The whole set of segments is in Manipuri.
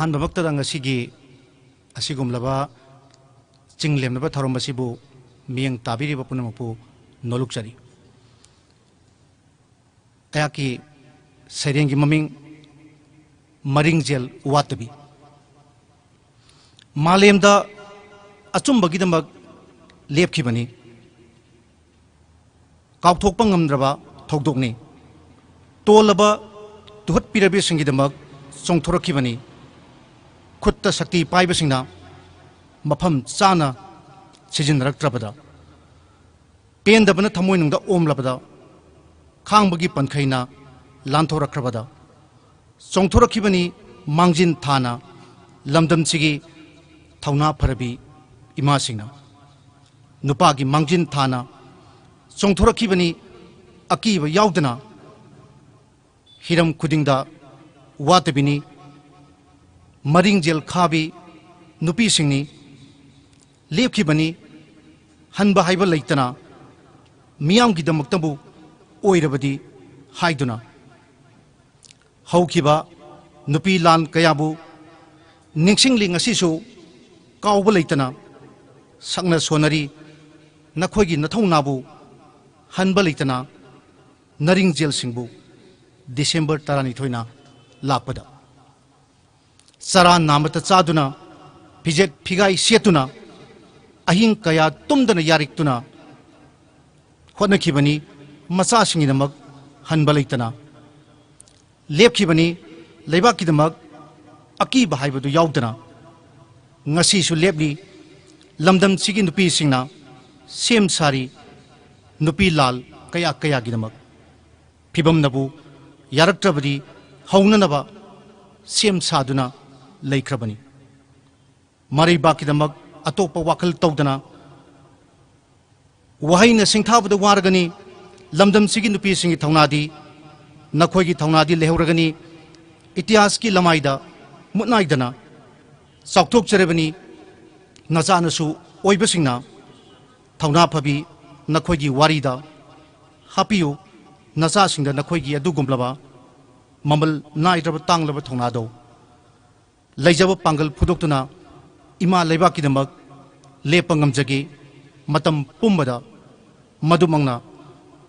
ahan babakta dang asigi asigum laba cinglem laba tharom basibu miyang tabiri bapunamapu noluk chari ayaki Sairengi maming Maringjel Wattabi Malemda achumbagidamag lepkhibani kaupthokpa ngamdraba thokdokni tolaba tuhut pirabi singidamak chongthorakhibani khutta sakti paibasingna mafam chana sijinraktrabada pendabana thamoinungda omlabada khangbagi pankhaina lanthorachrabada chongthorakhibani mangjin thana lamdamchigi thauna pharabi imasingna nupagi mangjin thana chongthorakhibani akiba yaudana hiram khudingda watabini maringjel khabi nupi singni lepkhibani hanba haiba leitana miyamgi damaktabu oirabadi haiduna haukiba nupi lan kayabu ningsingli ngasisu kauba leitana sakna sonari nakhoigi nathaunabu hanba leitana naringjel singbu December 12 lakpada sara namata chaduna pijet phigai setuna ahing kaya tumdana yariktuna honakhibani macha singidamak hanba leitana lepkhibani leibakidamak akiba haibadu yaudana ngasi su lepli lamdam sigi nupi singna sem sari nupi lal kaya kaya gidamak phibam nabu yaraktrabadi haunanaba sem saduna leikrabani mari bakidamak atopa wakal tawdana wahaina singthabada waragani lamdam sigi nupi singi thaunadi nakhoigi thaunadi lehuragani itihas ki lamaida mutnaidana chauthok cherebani nachanasu oibasingna thauna phabi nakhoigi warida hapiyu nacha singda nakhoigi adugumlaba mamal naidraba tanglaba thaunado leijaba pangal phudoktuna ima leibakidamak lepangamjagi matam pumbada madumangna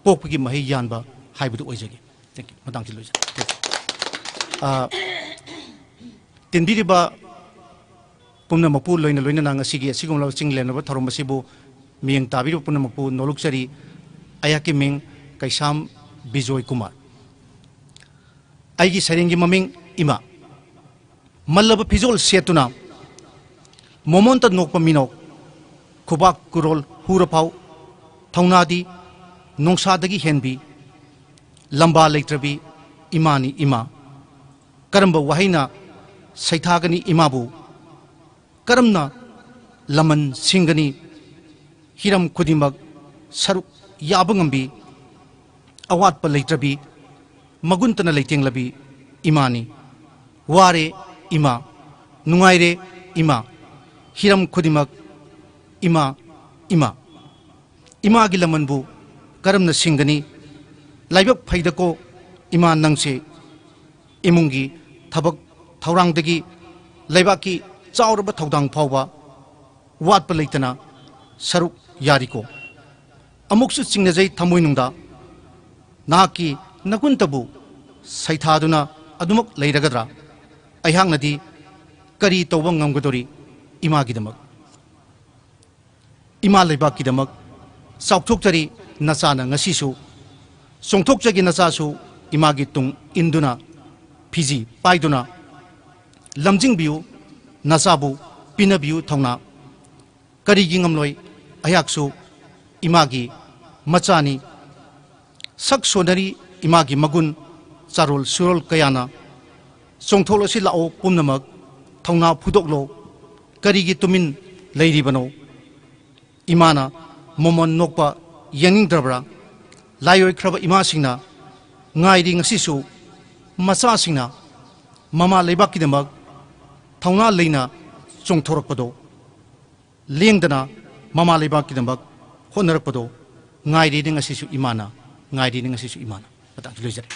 pokpagi mahi yanba haibudu oijagi thank you madam chiloja tindiriba pumna mapu loina loina nang asigi asigumla chinglenaba thorom basibu miyang tabiru pumna mapu nolukchari ayaki ming Keisham Bijoykumar aigi Sairengi maming Ema mallaba phijol setuna momonta nokpa minok khubak kurol hurapau thaunadi nongsadagi henbi lamba leitrabi imani ima karamba wahaina saithagani imabu karamna laman singani hiram khudimak saruk yabangambi awatpa leitrabi maguntana leitenglabi imani ware ima nungaire ima hiram khudimak ima ima ima gi lamanbu karamna singani laibak phaidako ima nangse imungi thabak thaurangdagi laibaki chauraba thaudang phawba watpa leitana saruk yariko amuksu chingnajai thamoinungda nahaki nakuntabu saithaduna adumak leiragadra aihangnadi kari tawba ngamgadori imagidamak ima leibakidamak chauthokchari nachana ngasisu chongthokchagi nachasu imagi tung induna phiji paiduna lamjingbiu nachabu pinabiu thauna karigi ngamloi ayaksu imagi machani sak sonari imagi magun charol surol kayana chongthol asi lao pumnamak thauna phudoklo karigi tumin leiribano imana momon nokpa yaningdrabra layoi khraba imasingna ngairi ngasisu macha singna mama leibakidamak thauna leina chongthorakpado lengdana mama leibakidamak honarakpado ngairi ngasisu imana ngairi ngasisu imana patang loijare.